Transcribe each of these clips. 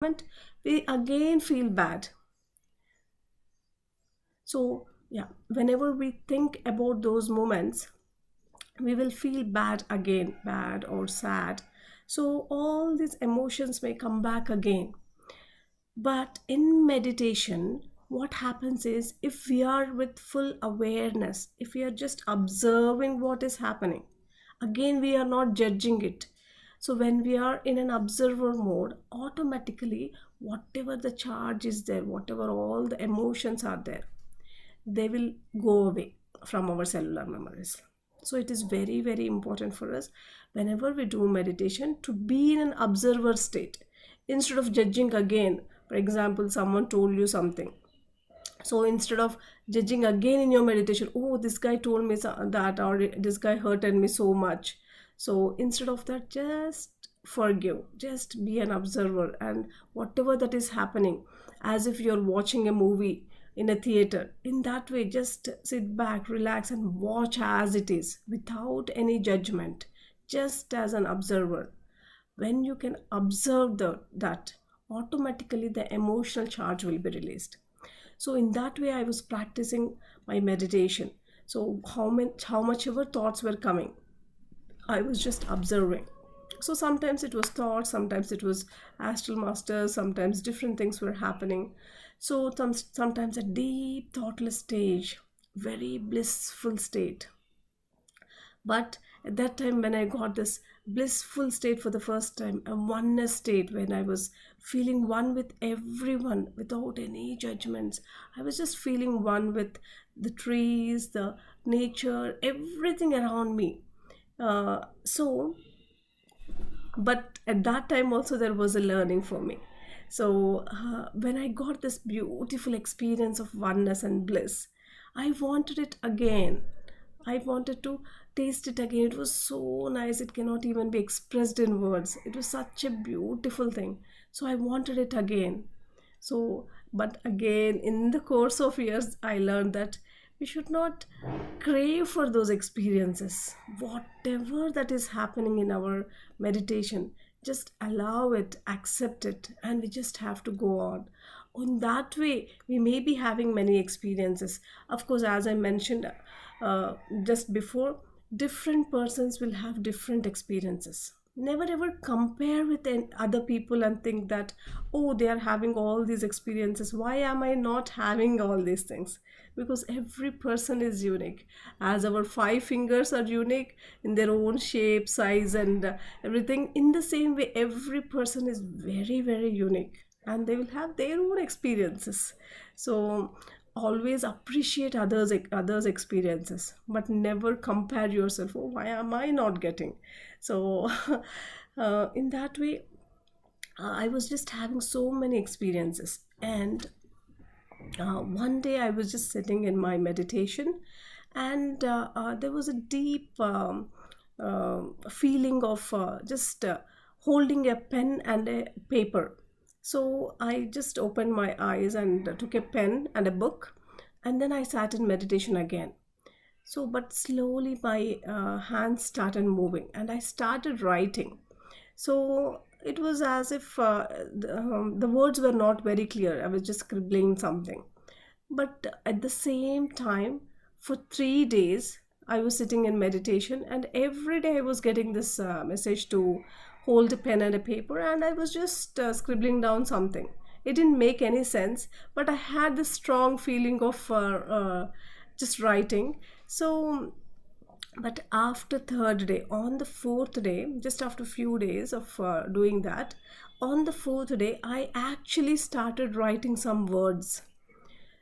moment, we again feel bad. So, yeah, whenever we think about those moments, we will feel bad again, bad or sad. So, all these emotions may come back again. But in meditation, what happens is if we are with full awareness, if we are just observing what is happening, again, we are not judging it. So, when we are in an observer mode, automatically, whatever the charge is there, whatever all the emotions are there, they will go away from our cellular memories. So it is very, very important for us whenever we do meditation to be in an observer state instead of judging again. For example, someone told you something, so instead of judging again in your meditation, oh, this guy told me that, or this guy hurted me so much. So instead of that, just forgive, just be an observer, and whatever that is happening, as if you're watching a movie in a theater, in that way, just sit back, relax, and watch as it is without any judgment, just as an observer. When you can observe that, automatically the emotional charge will be released. So in that way, I was practicing my meditation. So how much ever thoughts were coming, I was just observing. So sometimes it was thoughts, sometimes it was astral masters, sometimes different things were happening. So sometimes a deep thoughtless stage, very blissful state. But at that time, when I got this blissful state for the first time, a oneness state, when I was feeling one with everyone without any judgments, I was just feeling one with the trees, the nature, everything around me. So, but at that time also there was a learning for me. So when I got this beautiful experience of oneness and bliss, I wanted it again. I wanted to taste it again. It was so nice, it cannot even be expressed in words. It was such a beautiful thing. So I wanted it again. So, but again, in the course of years, I learned that we should not crave for those experiences. Whatever that is happening in our meditation, just allow it, accept it, and we just have to go on. In that way, we may be having many experiences. Of course, as I mentioned just before, different persons will have different experiences. Never ever compare with other people and think that, oh, they are having all these experiences, why am I not having all these things? Because every person is unique, as our five fingers are unique in their own shape, size, and everything. In the same way, every person is very, very unique, and they will have their own experiences. So always appreciate others experiences, but never compare yourself, oh, why am I not getting? So in that way, I was just having so many experiences. And one day I was just sitting in my meditation, and there was a deep feeling of just holding a pen and a paper. So I just opened my eyes and took a pen and a book, and then I sat in meditation again. So, but slowly my hands started moving and I started writing. So it was as if the words were not very clear. I was just scribbling something. But at the same time, for 3 days, I was sitting in meditation, and every day I was getting this message to hold a pen and a paper, and I was just scribbling down something. It didn't make any sense, but I had this strong feeling of just writing. So, but after third day, on the fourth day, just after few days of doing that, on the fourth day, I actually started writing some words.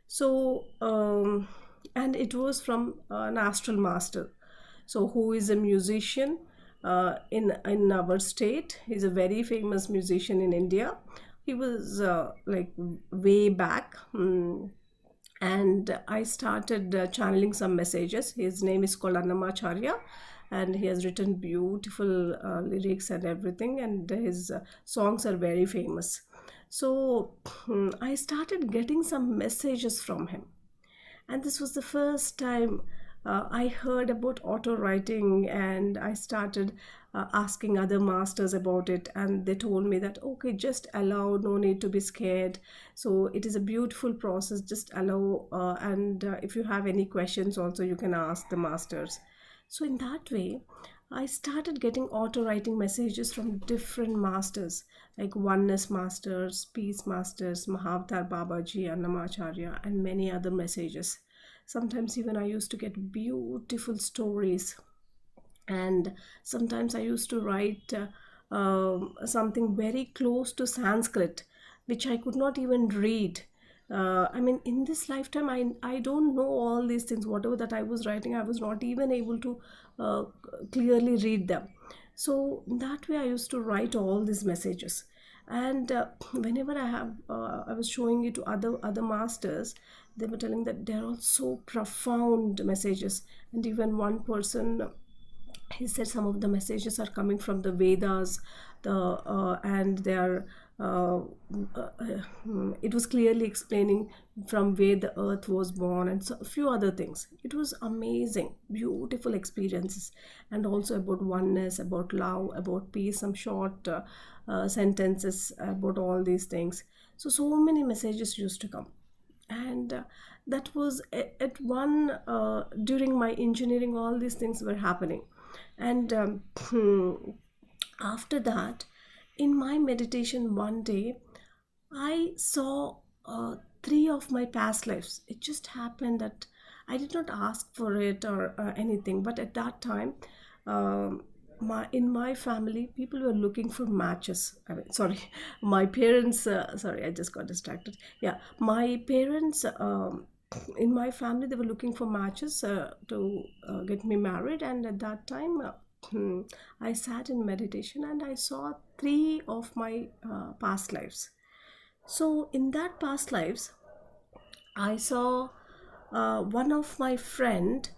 So and it was from an astral master, so who is a musician in our state. He's a very famous musician in India. He was like way back. And I started channeling some messages. His name is called Annamacharya, and he has written beautiful lyrics and everything, and his songs are very famous. So I started getting some messages from him, and this was the first time I heard about auto writing, and I started asking other masters about it, and they told me that okay, just allow, no need to be scared. So it is a beautiful process, just allow, and if you have any questions also, you can ask the masters. So in that way, I started getting auto writing messages from different masters, like Oneness Masters, Peace Masters, Mahavatar Babaji, Annamacharya, and many other messages. Sometimes even I used to get beautiful stories, and sometimes I used to write something very close to Sanskrit, which I could not even read. I mean, in this lifetime, I don't know all these things. Whatever that I was writing, I was not even able to clearly read them. So that way, I used to write all these messages. And whenever I was showing it to other masters, they were telling that they're all so profound messages. And even one person, he said some of the messages are coming from the Vedas, and they are it was clearly explaining from where the earth was born, and so, a few other things. It was amazing, beautiful experiences, and also about oneness, about love, about peace, some short sentences about all these things. So many messages used to come. And that was at one during my engineering, all these things were happening. And after that, in my meditation one day, I saw three of my past lives. It just happened that I did not ask for it or anything, but at that time, um, in my family, people were looking for matches. I mean, sorry, my parents. Sorry, I just got distracted. Yeah, my parents. In my family, they were looking for matches to get me married, and at that time. I sat in meditation and I saw three of my past lives. So, in that past lives, I saw one of my friend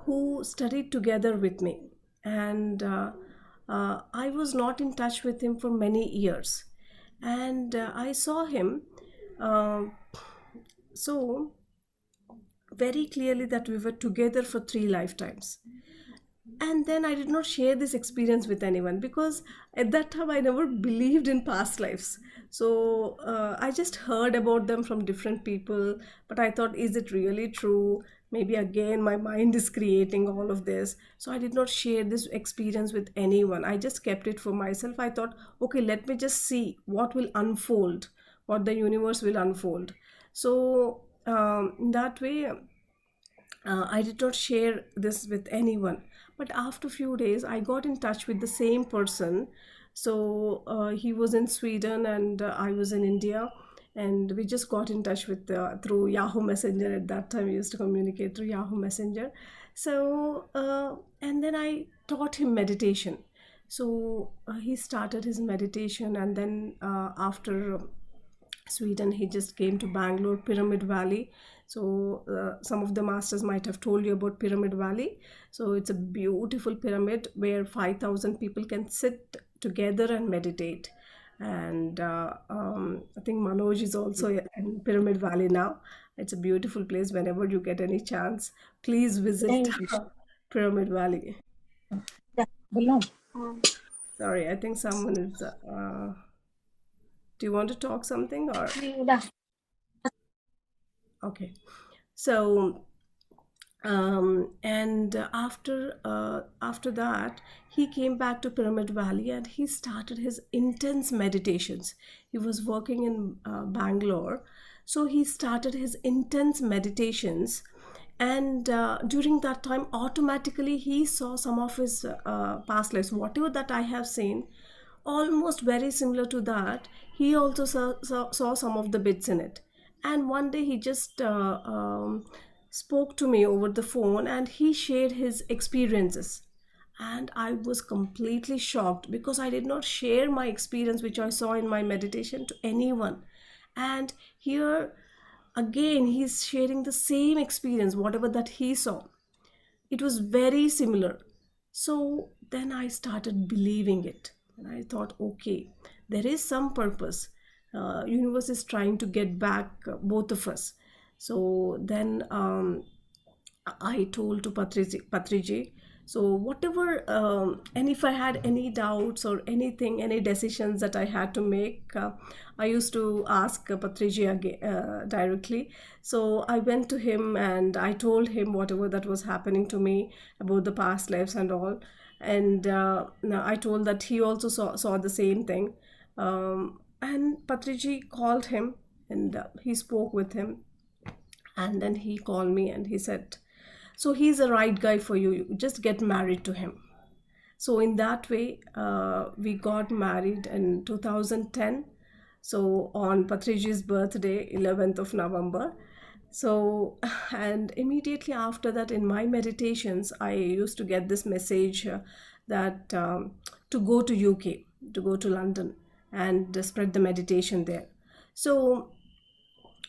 who studied together with me, and I was not in touch with him for many years, and I saw him. Uh, so very clearly that we were together for three lifetimes. And then I did not share this experience with anyone because at that time I never believed in past lives. So I just heard about them from different people, but I thought, is it really true? Maybe again my mind is creating all of this. So I did not share this experience with anyone. I just kept it for myself. I thought, okay, let me just see what will unfold, what the universe will unfold. So in that way, I did not share this with anyone. But after few days, I got in touch with the same person. So he was in Sweden and I was in India, and we just got in touch with through Yahoo Messenger. At that time, we used to communicate through Yahoo Messenger. So and then I taught him meditation. So he started his meditation, and then after Sweden, he just came to Bangalore, Pyramid Valley. So, some of the masters might have told you about Pyramid Valley. So, it's a beautiful pyramid where 5,000 people can sit together and meditate. And I think Manoj is also in Pyramid Valley now. It's a beautiful place. Whenever you get any chance, please visit Thank you. Pyramid Valley. Yeah, belong. Sorry, I think someone is. Do you want to talk something or? Yeah. Okay. So and after that, he came back to Pyramid Valley and he started his intense meditations. He was working in Bangalore, so he started his intense meditations. And during that time, automatically he saw some of his past lives, whatever that I have seen, almost very similar to that. He also saw some of the bits in it. And one day he just spoke to me over the phone and he shared his experiences. And I was completely shocked because I did not share my experience, which I saw in my meditation, to anyone. And here again, he's sharing the same experience, whatever that he saw. It was very similar. So then I started believing it, and I thought, okay, there is some purpose. Universe is trying to get back both of us. So then I told to Patriji. So whatever, and if I had any doubts or anything, any decisions that I had to make, I used to ask Patriji again, directly. So I went to him and I told him whatever that was happening to me about the past lives and all. And now I told that he also saw the same thing. And Patriji called him and he spoke with him, and then he called me and he said, so he's the right guy for you. You just get married to him. So in that way, we got married in 2010. So on Patriji's birthday, 11th of November. So, and immediately after that, in my meditations, I used to get this message that to go to UK, to go to London and spread the meditation there. So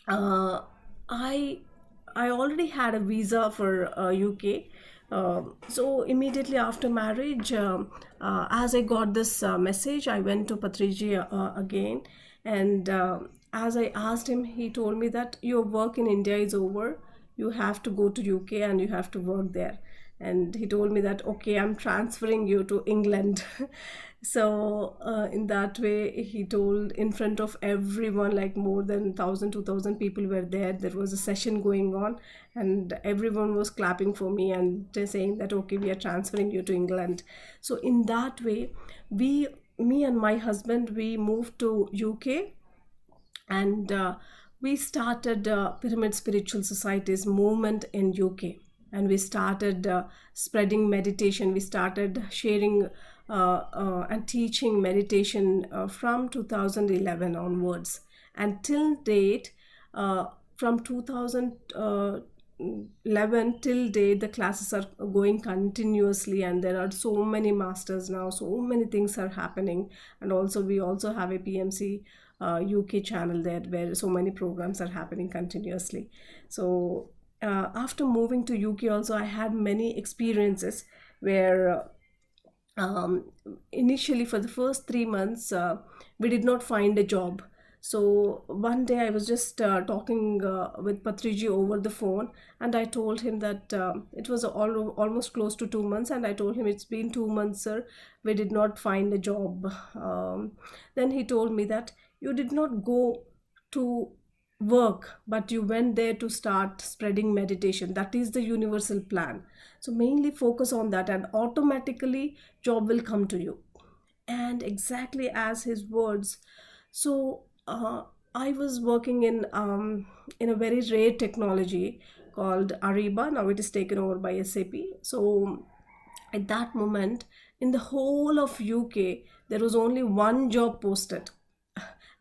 uh, I I already had a visa for UK. So immediately after marriage, as I got this message, I went to Patriji again, and as I asked him, he told me that your work in India is over. You have to go to UK and you have to work there. And he told me that, okay, I'm transferring you to England. So in that way, he told in front of everyone, like more than 1,000, 2,000 people were there. There was a session going on, and everyone was clapping for me and saying that, okay, we are transferring you to England. So in that way, we, me and my husband, we moved to UK, and we started Pyramid Spiritual Society's movement in UK, and we started spreading meditation. We started sharing and teaching meditation from 2011 onwards, and till date, uh, from 2011 till date, the classes are going continuously, and there are so many masters now, so many things are happening. And also we also have a PMC UK channel there where so many programs are happening continuously. So after moving to UK also, I had many experiences where initially for the first 3 months, we did not find a job. So one day I was just talking with Patriji over the phone, and I told him that it was almost close to 2 months, and I told him, it's been 2 months, sir, we did not find a job. Then he told me that you did not go to work, but you went there to start spreading meditation. That is the universal plan. So mainly focus on that, and automatically job will come to you. And exactly as his words. So I was working in a very rare technology called Ariba. Now it is taken over by SAP. So at that moment, in the whole of UK, there was only one job posted,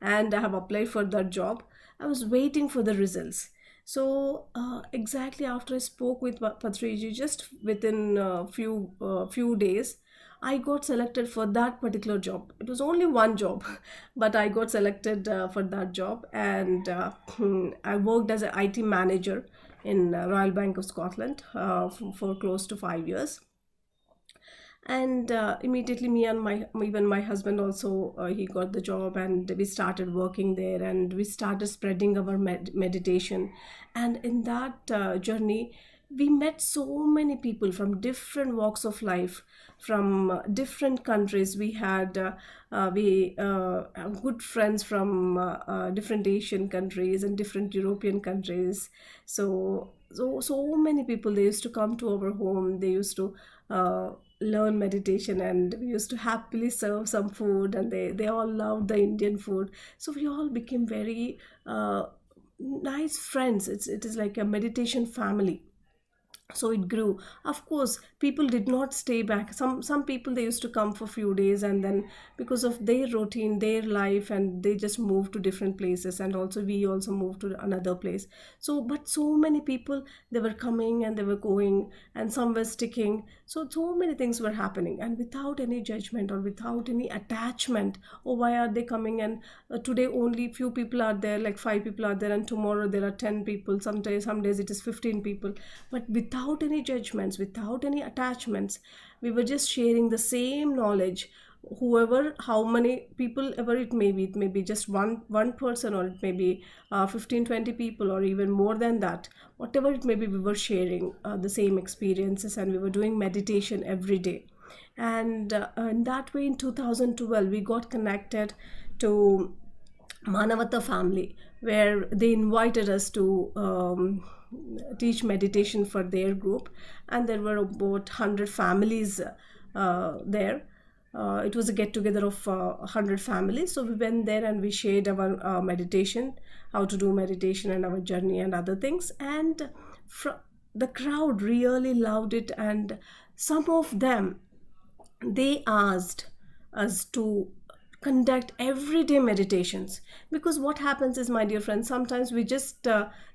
and I have applied for that job. I was waiting for the results. So exactly after I spoke with Patriji, just within a few days, I got selected for that particular job. It was only one job, but I got selected for that job, and I worked as an IT manager in Royal Bank of Scotland for close to 5 years. And immediately me and my even my husband also, he got the job, and we started working there, and we started spreading our meditation. And in that journey, we met so many people from different walks of life, from different countries. We had we good friends from different Asian countries and different European countries. So many people, they used to come to our home. They used to uh, learn meditation, and we used to happily serve some food, and they all loved the Indian food. So we all became very nice friends. It is like a meditation family. So it grew. Of course, people did not stay back. Some people, they used to come for few days, and then because of their routine, their life, and they just moved to different places. And also we also moved to another place. So but so many people, they were coming and they were going, and some were sticking. So many things were happening, and without any judgment or without any attachment. Oh, why are they coming? And today only few people are there, like 5 people are there, and tomorrow there are 10 people. Some days it is 15 people. But without any judgments, without any attachments, we were just sharing the same knowledge. whoever, how many people ever it may be just one person, or it may be 15, 20 people, or even more than that. Whatever it may be, we were sharing the same experiences, and we were doing meditation every day. And in that way, in 2012, we got connected to Manavata family, where they invited us to teach meditation for their group, and there were about 100 families there. It was a get together of 100 families. So we went there and we shared our meditation, how to do meditation, and our journey and other things. And the crowd really loved it, and some of them, they asked us to conduct everyday meditations. Because what happens is, my dear friends, sometimes we just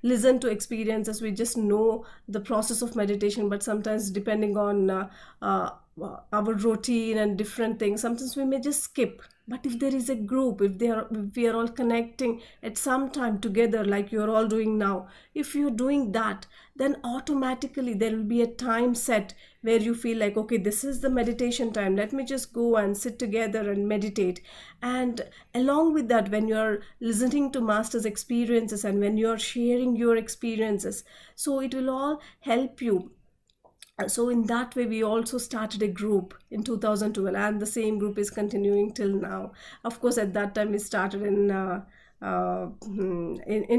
listen to experiences, we just know the process of meditation, but sometimes, depending on uh, our routine and different things, sometimes we may just skip. But if there is a group, if we are all connecting at some time together, like you're all doing now, if you're doing that, then automatically there will be a time set where you feel like, okay, this is the meditation time, let me just go and sit together and meditate. And along with that, when you're listening to master's experiences, and when you're sharing your experiences, so it will all help you. So in that way, we also started a group in 2012, and the same group is continuing till now. Of course, at that time we started in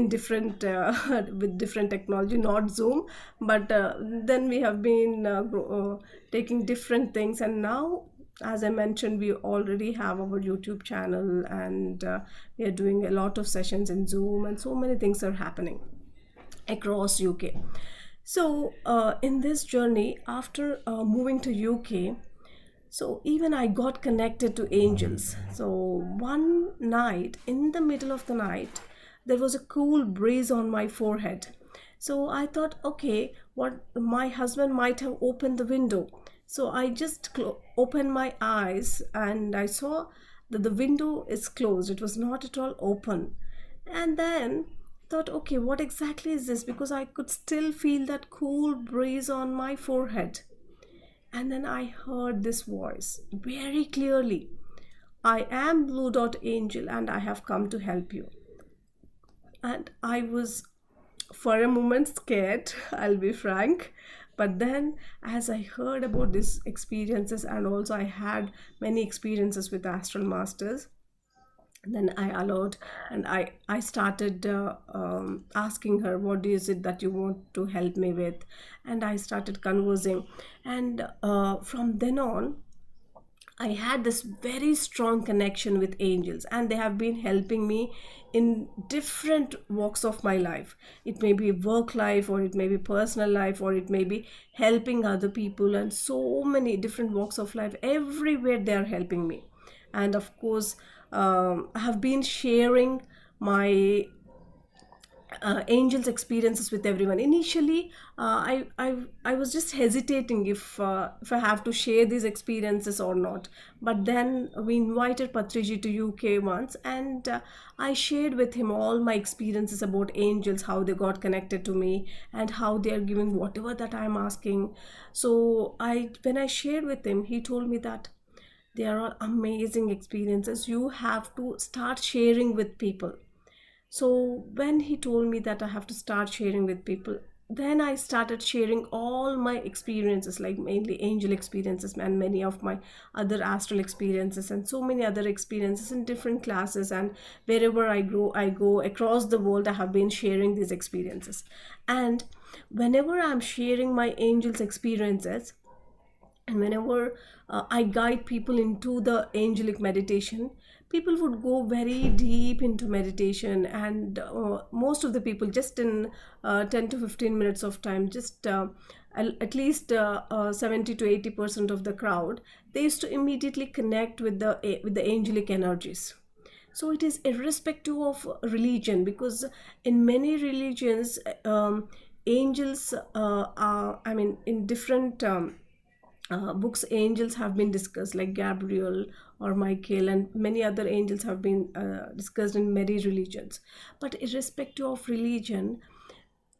different with different technology, not Zoom, but then we have been taking different things. And now, as I mentioned, we already have our YouTube channel, and we are doing a lot of sessions in Zoom, and so many things are happening across UK. So in this journey, after moving to UK, so even I got connected to angels. So one night, in the middle of the night, there was a cool breeze on my forehead. So I thought, okay, what, my husband might have opened the window. So I just opened my eyes, and I saw that the window is closed. It was not at all open. And then thought, okay, what exactly is this? Because I could still feel that cool breeze on my forehead. And then I heard this voice very clearly: I am Blue Dot Angel, and I have come to help you. And I was, for a moment, scared, I'll be frank. But then, as I heard about these experiences, and also I had many experiences with astral masters, then I allowed, and I started asking her, what is it that you want to help me with? And I started conversing. And from then on, I had this very strong connection with angels, and they have been helping me in different walks of my life. It may be work life, or it may be personal life, or it may be helping other people, and so many different walks of life. Everywhere they are helping me. And of course, I have been sharing my angels experiences with everyone. Initially, I was just hesitating if I have to share these experiences or not. But then we invited Patriji to UK once, and I shared with him all my experiences about angels, how they got connected to me, and how they are giving whatever that I am asking. So I when I shared with him, he told me that they are all amazing experiences, you have to start sharing with people. So when he told me that I have to start sharing with people, then I started sharing all my experiences, like mainly angel experiences, and many of my other astral experiences, and so many other experiences in different classes. And wherever I go across the world, I have been sharing these experiences. And whenever I'm sharing my angels experiences, and whenever I guide people into the angelic meditation, people would go very deep into meditation. And most of the people, just in 10 to 15 minutes of time, just at least 70 to 80% of the crowd, they used to immediately connect with the angelic energies. So it is irrespective of religion, because in many religions, angels are, I mean, in different books, angels have been discussed, like Gabriel or Michael, and many other angels have been discussed in many religions. But irrespective of religion,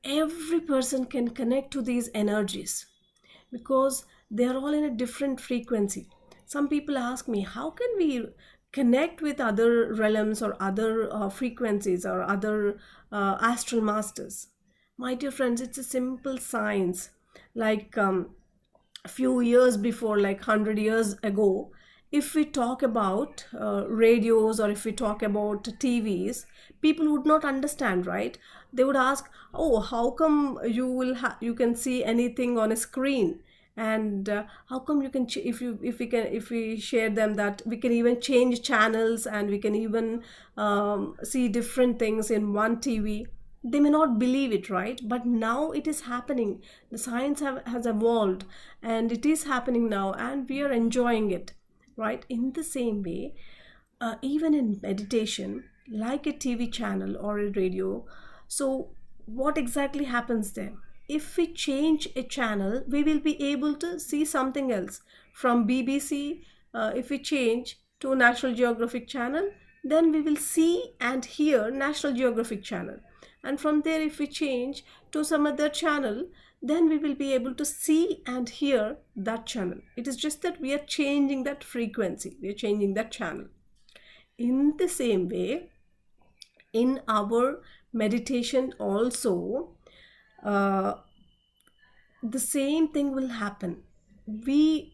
every person can connect to these energies, because they are all in a different frequency. Some people ask me, how can we connect with other realms or other frequencies or other astral masters? My dear friends, it's a simple science. Like a few years before, like 100 years ago, if we talk about radios or if we talk about TVs, people would not understand, right? They would ask, oh, how come you can see anything on a screen? And how come you can if we share them that we can even change channels and we can even see different things in one TV? They may not believe it, right? But now it is happening. The science has evolved, and it is happening now, and we are enjoying it, right? In the same way, even in meditation, like a TV channel or a radio, so what exactly happens there? If we change a channel, we will be able to see something else. From BBC, if we change to National Geographic channel, then we will see and hear National Geographic channel. And from there, if we change to some other channel, then we will be able to see and hear that channel. It is just that we are changing that frequency, we are changing that channel. In the same way, in our meditation also, uh, the same thing will happen. We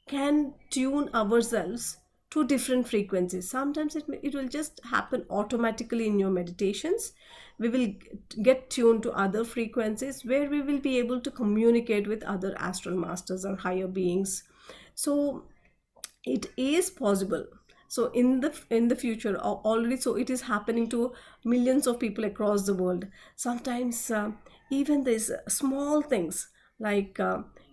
can tune ourselves to different frequencies. Sometimes it will just happen automatically in your meditations. We will get tuned to other frequencies where we will be able to communicate with other astral masters or higher beings. So it is possible. So in the future, already, so it is happening to millions of people across the world. Sometimes even these small things, like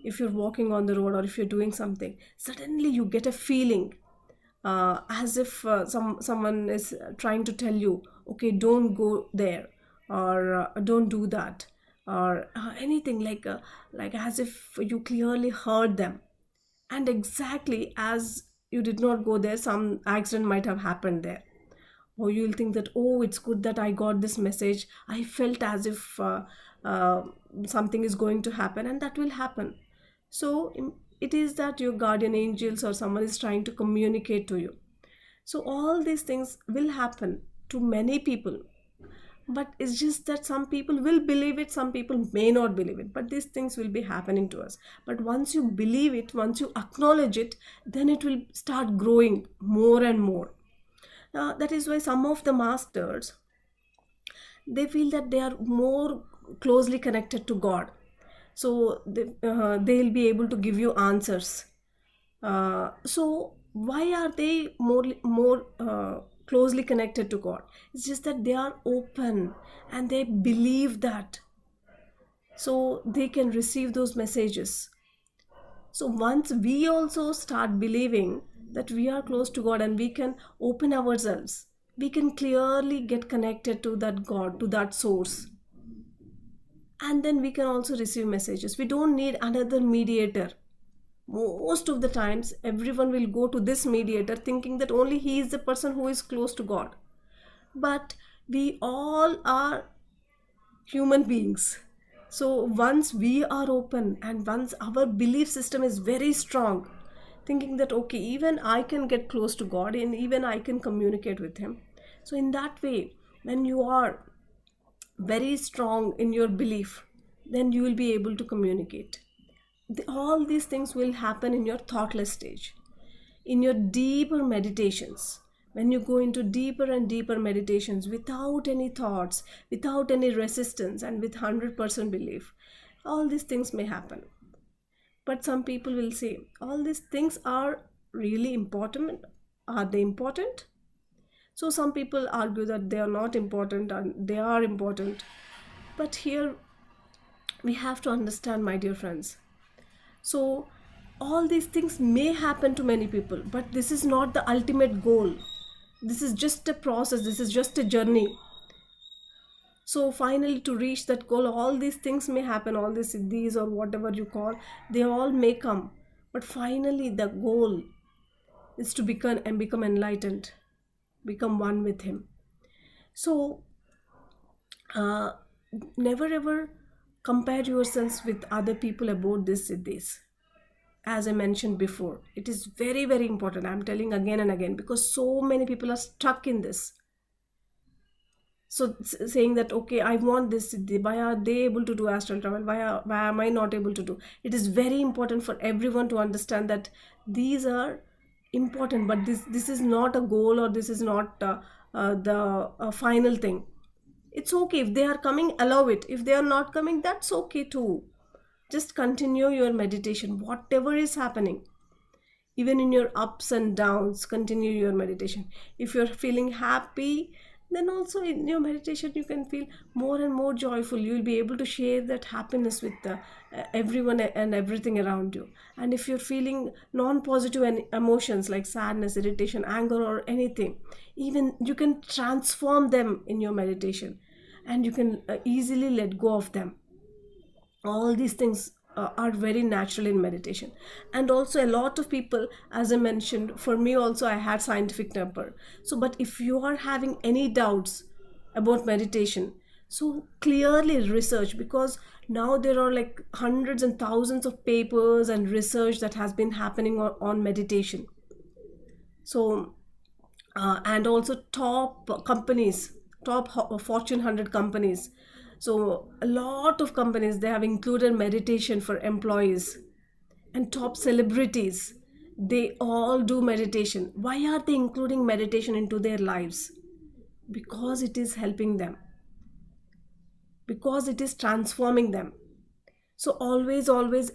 if you're walking on the road or if you're doing something, suddenly you get a feeling as if someone is trying to tell you, okay, don't go there, or don't do that, or anything, like as if you clearly heard them. And exactly as you did not go there, some accident might have happened there. Or you'll think that, oh, it's good that I got this message. I felt as if uh, something is going to happen, and that will happen. So it is that your guardian angels or someone is trying to communicate to you. So all these things will happen to many people, but it's just that some people will believe it, some people may not believe it, but these things will be happening to us. But once you believe it, once you acknowledge it, then it will start growing more and more. That is why some of the masters, they feel that they are more closely connected to God. So they'll be able to give you answers. So why are they more closely connected to God? It's just that they are open and they believe that, so they can receive those messages. So once we also start believing that we are close to God and we can open ourselves, we can clearly get connected to that God, to that source. And then we can also receive messages. We don't need another mediator. Most of the times, everyone will go to this mediator thinking that only he is the person who is close to God. But we all are human beings. So once we are open and once our belief system is very strong, thinking that okay, even I can get close to God and even I can communicate with Him. So, in that way, when you are very strong in your belief, then you will be able to communicate. All these things will happen in your thoughtless stage, in your deeper meditations. When you go into deeper and deeper meditations without any thoughts, without any resistance, and with 100% belief, all these things may happen. But some people will say, all these things are really important. Are they important? So some people argue that they are not important and they are important. But here we have to understand, my dear friends. So all these things may happen to many people, but this is not the ultimate goal. This is just a process, this is just a journey. So finally, to reach that goal, all these things may happen, all these siddhis or whatever you call, they all may come. But finally, the goal is to become enlightened, become one with Him. So uh, never ever compare yourselves with other people about this siddhis. as I mentioned before. It is very, very important. I'm telling again and again because so many people are stuck in this. So saying that, okay, I want this siddhi, why are they able to do astral travel, why am I not able to do? It is very important for everyone to understand that these are important, but this is not a goal, or this is not the final thing. It's okay if they are coming, allow it. If they are not coming, that's okay too. Just continue your meditation, whatever is happening. Even in your ups and downs, continue your meditation. If you're feeling happy, then also in your meditation you can feel more and more joyful. You'll be able to share that happiness with everyone and everything around you. And if you're feeling non-positive emotions like sadness, irritation, anger, or anything, even you can transform them in your meditation, and you can easily let go of them. All these things are very natural in meditation. And also a lot of people, as I mentioned, for me also, I had scientific temper. So but if you are having any doubts about meditation, so clearly research, because now there are like hundreds and thousands of papers and research that has been happening on meditation. So and also top companies, top Fortune 100 companies. So a lot of companies, they have included meditation for employees. And top celebrities, they all do meditation. Why are they including meditation into their lives? Because it is helping them, because it is transforming them. So always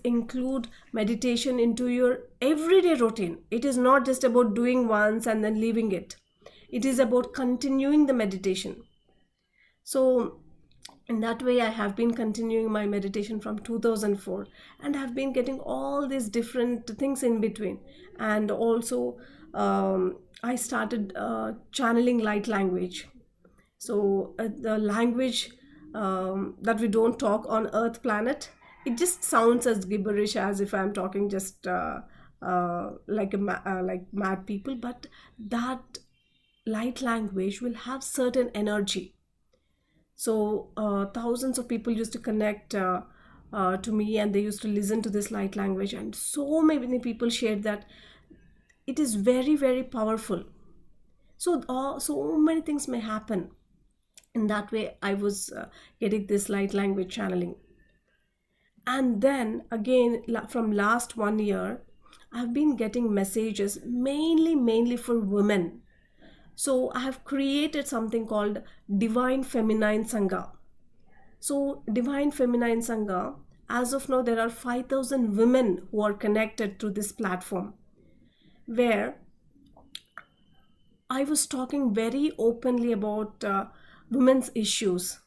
include meditation into your everyday routine. It is not just about doing once and then leaving it. It is about continuing the meditation. So in that way, I have been continuing my meditation from 2004, and have been getting all these different things in between. And also I started channeling light language. So the language that we don't talk on earth planet, it just sounds as gibberish, as if I'm talking just like like mad people. But that light language will have certain energy. So thousands of people used to connect to me, and they used to listen to this light language, and so many people shared that it is very, very powerful. So so many things may happen. In that way, I was getting this light language channeling. And then again, from last 1 year, I've been getting messages mainly for women. So I have created something called Divine Feminine Sangha. So Divine Feminine Sangha, as of now, there are 5,000 women who are connected to this platform, where I was talking very openly about women's issues,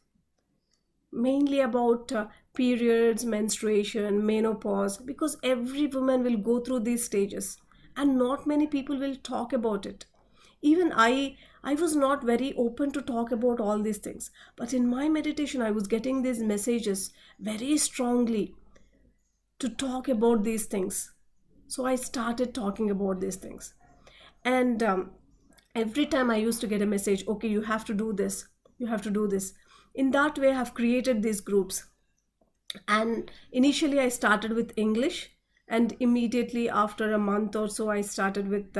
mainly about periods, menstruation, menopause, because every woman will go through these stages, and not many people will talk about it. Even I was not very open to talk about all these things, but in my meditation I was getting these messages very strongly to talk about these things. So I started talking about these things. And every time I used to get a message, okay, you have to do this, you have to do this. In that way, I have created these groups. And initially I started with English, and immediately after a month or so I started with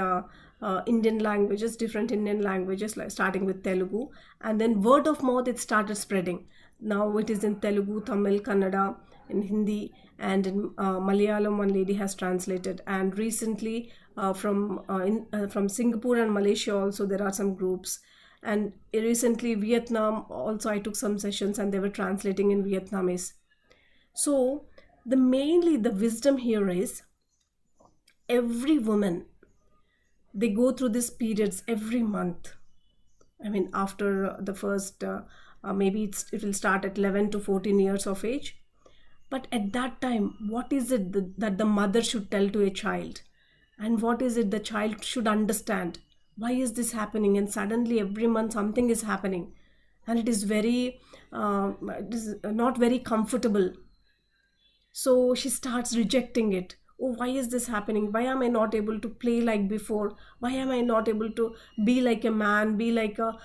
Indian languages, different Indian languages, like starting with Telugu. And then word of mouth, it started spreading. Now it is in Telugu, Tamil, Kannada, in Hindi, and in Malayalam one lady has translated. And recently from Singapore and Malaysia also there are some groups. And recently Vietnam also, I took some sessions and they were translating in Vietnamese. So the wisdom here is, every woman, they go through these periods every month. I mean, after the first maybe it will start at 11 to 14 years of age. But at that time, what is it that the mother should tell to a child, and what is it the child should understand? Why is this happening? And suddenly every month something is happening, and it is it is not very comfortable. So she starts rejecting it. Oh, why is this happening? Why am I not able to play like before? Why am I not able to be like a man, be like a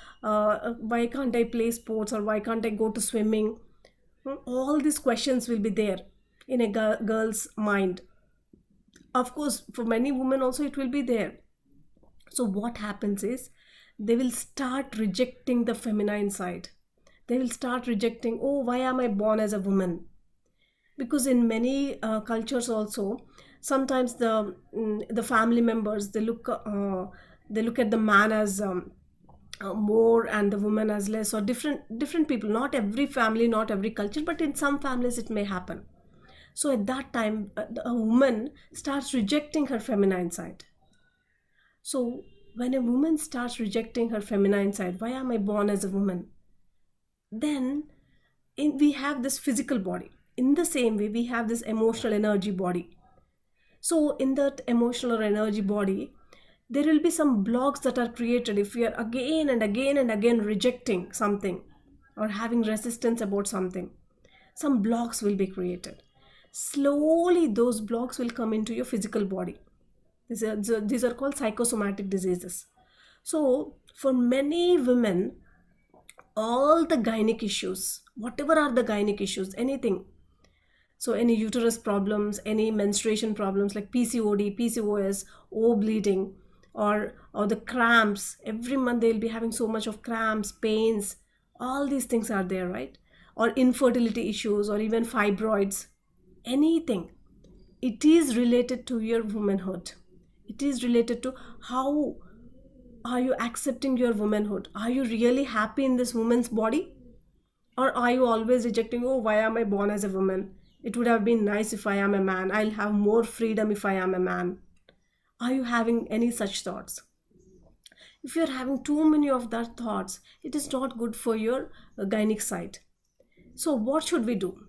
why can't I play sports, or why can't I go to swimming? All these questions will be there in a girl's mind. Of course, for many women also it will be there. So what happens is they will start rejecting the feminine side. They will start rejecting, oh, why am I born as a woman? Because in many cultures also, sometimes the family members, they look at the man as more and the woman as less, or different people. Not every family, not every culture, but in some families it may happen. So at that time, a woman starts rejecting her feminine side. So when a woman starts rejecting her feminine side, why am I born as a woman? Then we have this physical body. In the same way, we have this emotional energy body. So in that emotional or energy body, there will be some blocks that are created if we are again and again and again rejecting something or having resistance about something. Some blocks will be created. Slowly, those blocks will come into your physical body. These are called psychosomatic diseases. So, for many women, all the gynec issues, whatever are the gynec issues, anything, so any uterus problems, any menstruation problems like PCOD, PCOS, O bleeding, or the cramps. Every month they'll be having so much of cramps, pains. All these things are there, right? Or infertility issues, or even fibroids. Anything. It is related to your womanhood. It is related to how are you accepting your womanhood. Are you really happy in this woman's body? Or are you always rejecting, oh, why am I born as a woman? It would have been nice if I am a man. I'll have more freedom if I am a man. Are you having any such thoughts? If you're having too many of that thoughts, it is not good for your gynec side. So, what should we do?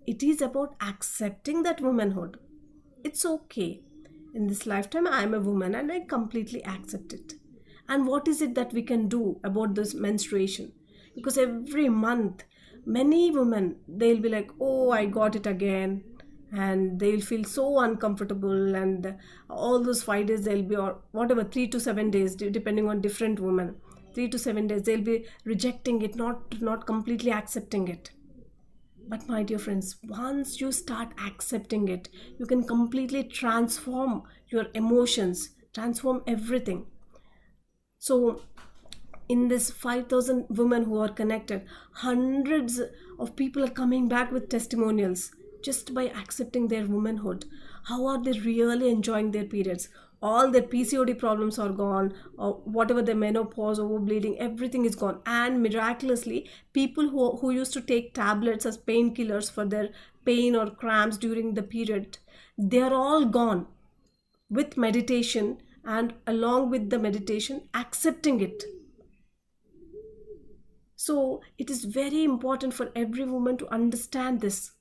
It is about accepting that womanhood. It's okay. In this lifetime, I am a woman and I completely accept it. And what is it that we can do about this menstruation? Because every month, many women, they'll be like, oh, I got it again. And they'll feel so uncomfortable. And all those 5 days, they'll be, or whatever, 3 to 7 days, depending on different women. 3 to 7 days, they'll be rejecting it, not completely accepting it. But my dear friends, once you start accepting it, you can completely transform your emotions, transform everything. So, in this 5,000 women who are connected, hundreds of people are coming back with testimonials just by accepting their womanhood. How are they really enjoying their periods? All their PCOD problems are gone, or whatever the menopause, over bleeding, everything is gone. And miraculously, people who used to take tablets as painkillers for their pain or cramps during the period, they are all gone with meditation, and along with the meditation, accepting it. So it is very important for every woman to understand this,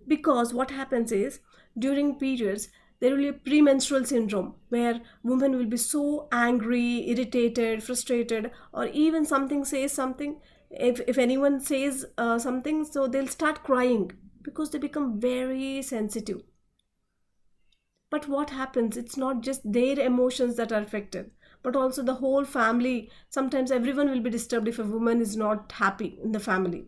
because what happens is during periods there will be a premenstrual syndrome where women will be so angry, irritated, frustrated, or even something says something. If anyone says something, so they'll start crying because they become very sensitive. But what happens? It's not just their emotions that are affected, but also the whole family. Sometimes everyone will be disturbed if a woman is not happy in the family.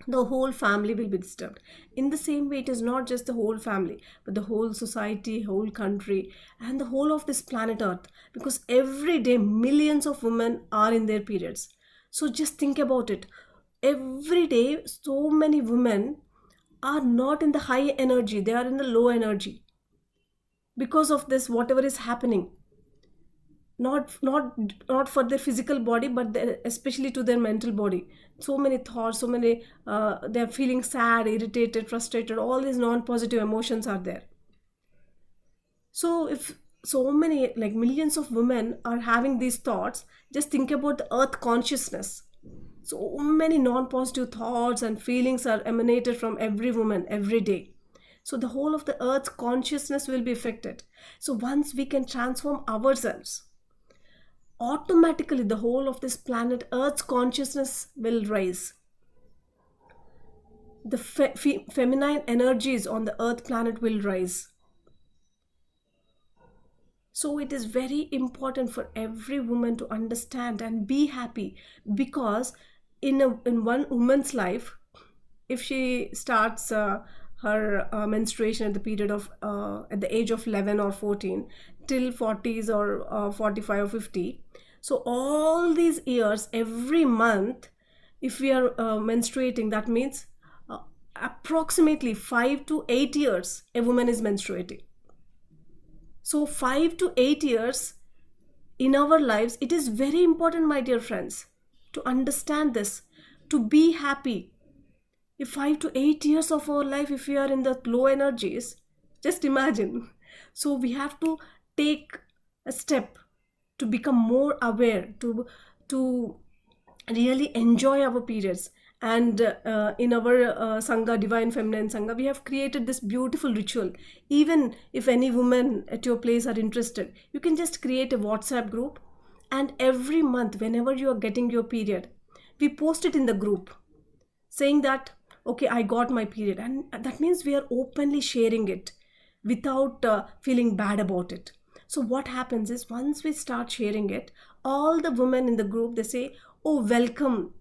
The whole family will be disturbed. In the same way, it is not just the whole family, but the whole society, whole country, and the whole of this planet Earth. Because every day, millions of women are in their periods. So just think about it. Every day, so many women are not in the high energy, they are in the low energy because of this whatever is happening, not for their physical body, but especially to their mental body. So many thoughts, so many they're feeling sad, irritated, frustrated, all these non-positive emotions are there. So if so many, like millions of women are having these thoughts, just think about the earth consciousness. So many non-positive thoughts and feelings are emanated from every woman every day. So the whole of the earth's consciousness will be affected. So once we can transform ourselves, automatically the whole of this planet earth's consciousness will rise. The feminine energies on the earth planet will rise. So it is very important for every woman to understand and be happy, because in one woman's life, if she starts her menstruation at the period of at the age of 11 or 14 till 40s or 45 or 50. So all these years, every month, if we are menstruating, that means approximately 5 to 8 years a woman is menstruating. So 5 to 8 years in our lives, it is very important, my dear friends, to understand this, to be happy. If 5 to 8 years of our life, if we are in the low energies, just imagine. So we have to take a step to become more aware, to really enjoy our periods. And in our Sangha, Divine Feminine Sangha, we have created this beautiful ritual. Even if any women at your place are interested, you can just create a WhatsApp group, and every month, whenever you are getting your period, we post it in the group saying that, okay, I got my period. And that means we are openly sharing it without feeling bad about it. So what happens is, once we start sharing it, all the women in the group, they say, oh, welcome,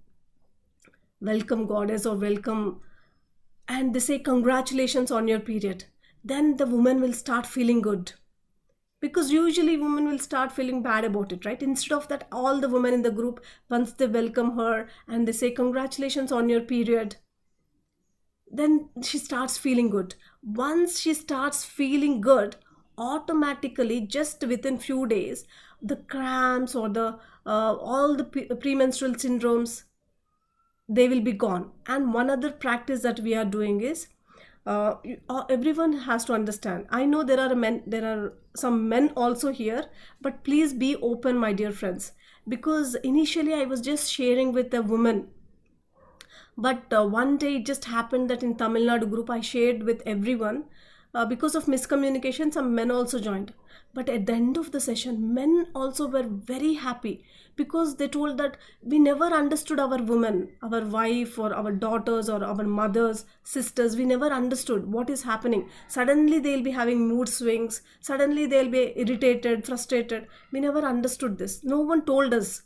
welcome goddess, or welcome, and they say congratulations on your period. Then the woman will start feeling good, because usually women will start feeling bad about it, right? Instead of that, all the women in the group, once they welcome her and they say congratulations on your period, then she starts feeling good. Once she starts feeling good, automatically, just within few days, the cramps or the all the premenstrual syndromes, they will be gone. And one other practice that we are doing is, everyone has to understand. I know there are some men also here, but please be open, my dear friends, because initially I was just sharing with a woman, but one day it just happened that in Tamil Nadu group I shared with everyone. Because of miscommunication, some men also joined. But at the end of the session, men also were very happy, because they told that we never understood our women, our wife or our daughters or our mothers, sisters. We never understood what is happening. Suddenly they'll be having mood swings. Suddenly they'll be irritated, frustrated. We never understood this. No one told us.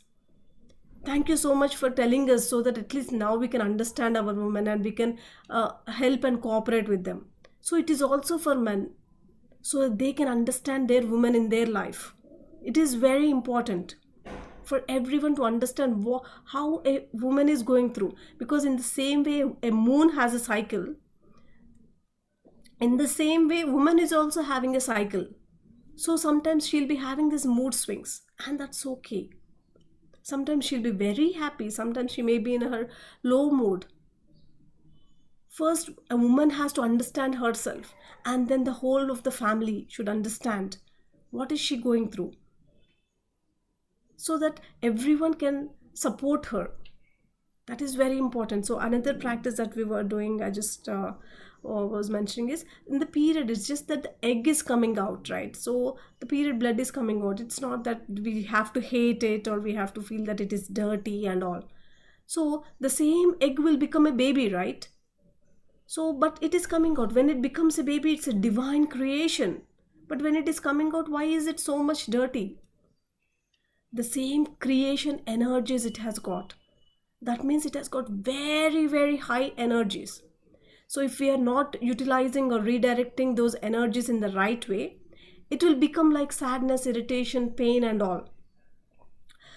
Thank you so much for telling us, so that at least now we can understand our women and we can help and cooperate with them. So it is also for men, so that they can understand their women in their life. It is very important for everyone to understand how a woman is going through, because in the same way a moon has a cycle, in the same way woman is also having a cycle. So sometimes she'll be having these mood swings, and that's okay. Sometimes she'll be very happy, sometimes she may be in her low mood. First, a woman has to understand herself, and then the whole of the family should understand what is she going through, so that everyone can support her. That is very important. So another practice that we were doing, I just was mentioning, is in the period, it's just that the egg is coming out, right? So the period blood is coming out. It's not that we have to hate it or we have to feel that it is dirty and all. So the same egg will become a baby, right? So, but it is coming out. When it becomes a baby, it's a divine creation. But when it is coming out, why is it so much dirty? The same creation energies it has got. That means it has got very, very high energies. So if we are not utilizing or redirecting those energies in the right way, it will become like sadness, irritation, pain and all.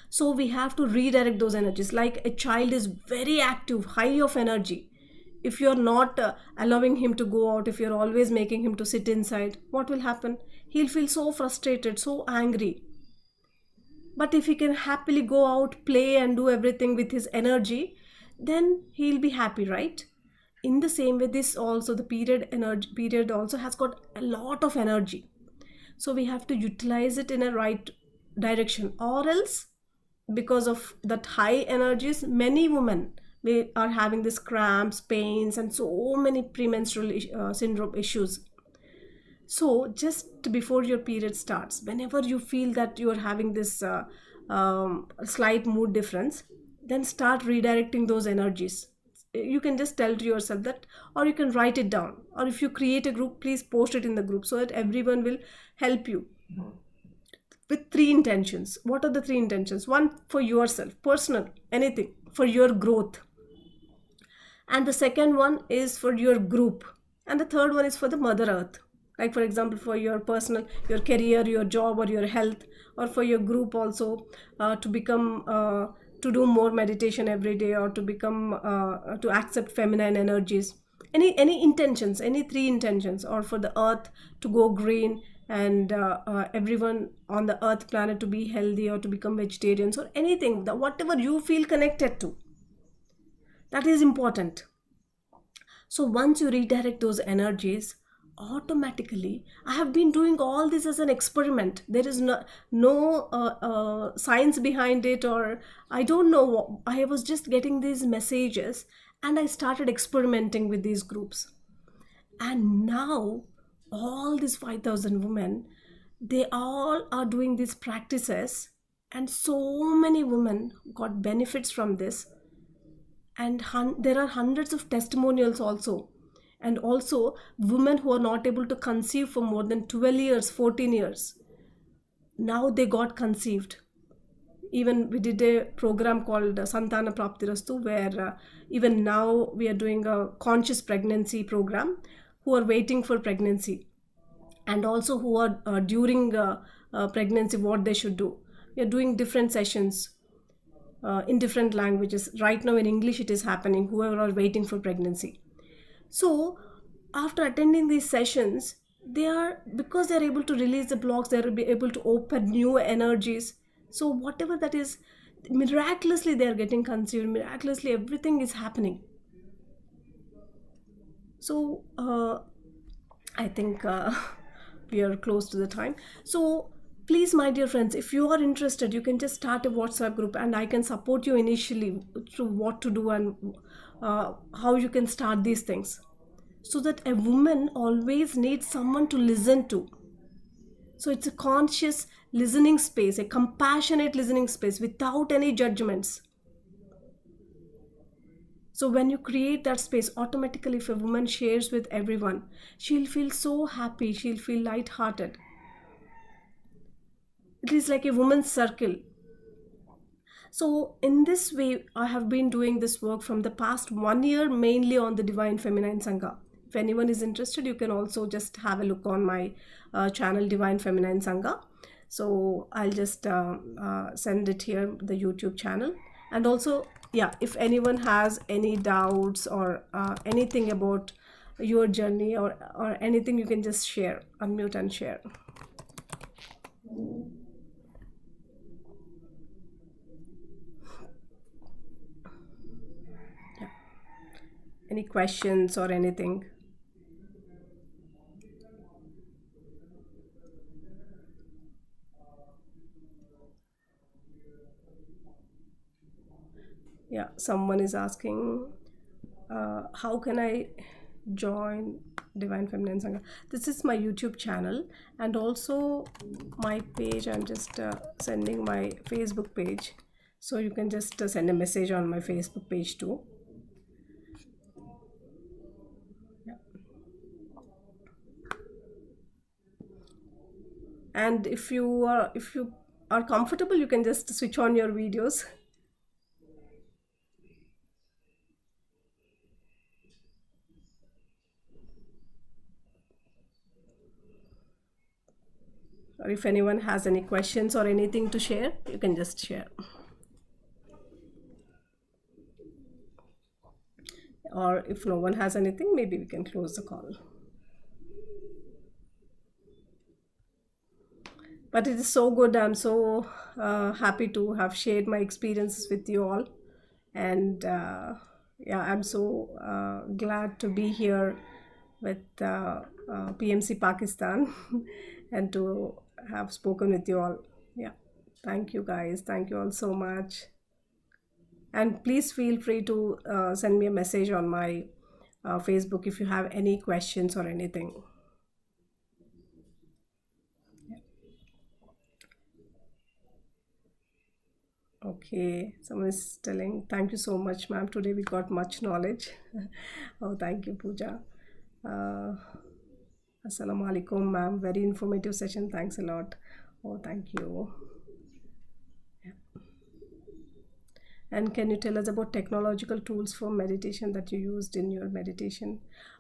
So we have to redirect those energies. Like a child is very active, high of energy. If you're not allowing him to go out, if you're always making him to sit inside, what will happen? He'll feel so frustrated, so angry. But if he can happily go out, play and do everything with his energy, then he'll be happy, right? In the same way, this also, the period also has got a lot of energy. So we have to utilize it in a right direction, or else, because of that high energies, many women are having this cramps, pains and so many premenstrual syndrome issues. So just before your period starts, whenever you feel that you are having this slight mood difference, then start redirecting those energies. You can just tell to yourself that, or you can write it down, or if you create a group, please post it in the group so that everyone will help you with three intentions. What are the three intentions? One, for yourself, personal, anything for your growth. And the second one is for your group. And the third one is for the Mother Earth. Like for example, for your personal, your career, your job, or your health, or for your group also, to become to do more meditation every day, or to become to accept feminine energies. Any intentions, any three intentions, or for the earth to go green, and everyone on the earth planet to be healthy, or to become vegetarians, or anything, the whatever you feel connected to, that is important. So once you redirect those energies, automatically, I have been doing all this as an experiment. There is no science behind it, or I don't know. I was just getting these messages, and I started experimenting with these groups. And now, all these 5,000 women, they all are doing these practices, and so many women got benefits from this. And there are hundreds of testimonials also, and also women who are not able to conceive for more than 12 years, 14 years, now they got conceived. Even we did a program called Santana Praptirastu, where even now we are doing a conscious pregnancy program, who are waiting for pregnancy, and also who are during pregnancy, what they should do. We are doing different sessions in different languages. Right now in English it is happening, whoever are waiting for pregnancy. So after attending these sessions, they are, because they are able to release the blocks, they will be able to open new energies. So whatever that is, miraculously they are getting conceived, miraculously everything is happening. So I think we are close to the time. So please, my dear friends, if you are interested, you can just start a WhatsApp group, and I can support you initially through what to do, and how you can start these things. So that a woman always needs someone to listen to. So it's a conscious listening space, a compassionate listening space without any judgments. So when you create that space, automatically if a woman shares with everyone, she'll feel so happy, she'll feel light-hearted. It is like a woman's circle. So in this way, I have been doing this work from the past 1 year, mainly on the Divine Feminine Sangha. If anyone is interested, you can also just have a look on my channel, Divine Feminine Sangha. So I'll just send it here, the YouTube channel. And also, yeah, if anyone has any doubts, or anything about your journey, or anything, you can just share, unmute and share. Any questions or anything? Yeah, someone is asking, how can I join Divine Feminine Sangha? This is my YouTube channel, and also my page. I'm just sending my Facebook page, so you can just send a message on my Facebook page too. Yeah. And if you are comfortable, you can just switch on your videos. Or if anyone has any questions or anything to share, you can just share. Or if no one has anything, maybe we can close the call. But it is so good. I'm so happy to have shared my experiences with you all. And yeah, I'm so glad to be here with PMC Pakistan and to have spoken with you all. Yeah, thank you guys. Thank you all so much. And please feel free to send me a message on my Facebook if you have any questions or anything. Okay, someone is telling, thank you so much, ma'am. Today we got much knowledge. Oh, thank you, Pooja. Uh, Assalamu alaikum, ma'am. Very informative session. Thanks a lot. Oh, thank you. And can you tell us about technological tools for meditation that you used in your meditation?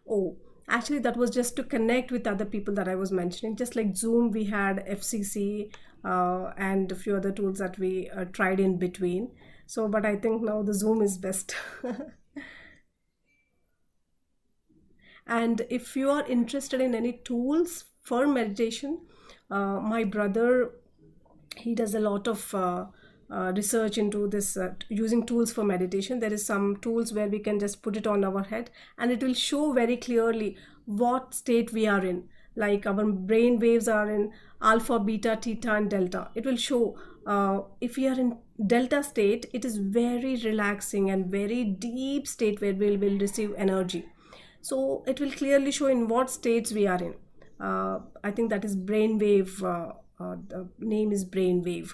Oh, Actually, that was just to connect with other people that I was mentioning. Just like Zoom, we had FCC and a few other tools that we tried in between. So, but I think now the Zoom is best. And if you are interested in any tools for meditation, my brother, he does a lot of research into this using tools for meditation. There is some tools where we can just put it on our head and it will show very clearly what state we are in, like our brain waves are in alpha, beta, theta and delta. It will show if we are in delta state, it is very relaxing and very deep state where we will receive energy. So it will clearly show in what states we are in. I think that is brainwave. The name is brainwave.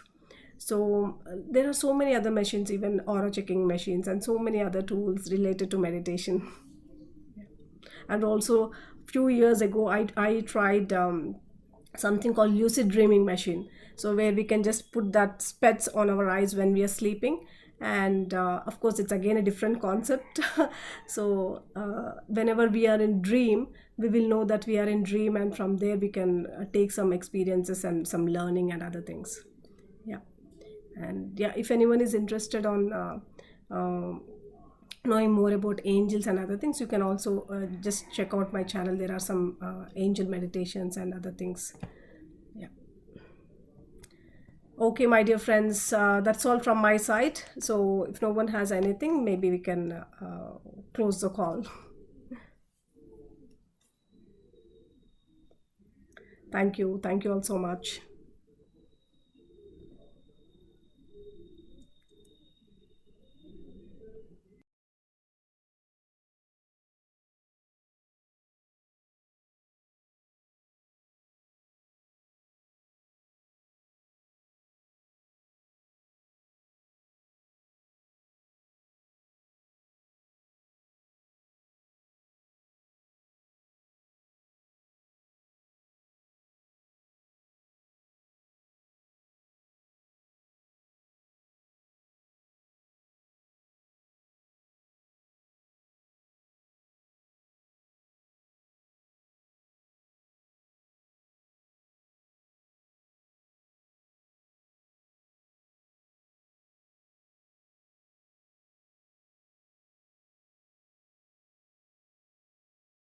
So there are so many other machines, even aura checking machines, and so many other tools related to meditation. And also, few years ago, I tried something called lucid dreaming machine. So where we can just put that spets on our eyes when we are sleeping, and of course it's again a different concept. So whenever we are in dream, we will know that we are in dream, and from there we can take some experiences and some learning and other things. Yeah. And yeah, if anyone is interested on knowing more about angels and other things, you can also just check out my channel. There are some angel meditations and other things. Yeah. Okay, my dear friends, that's all from my side. So if no one has anything, maybe we can close the call. Thank you all so much.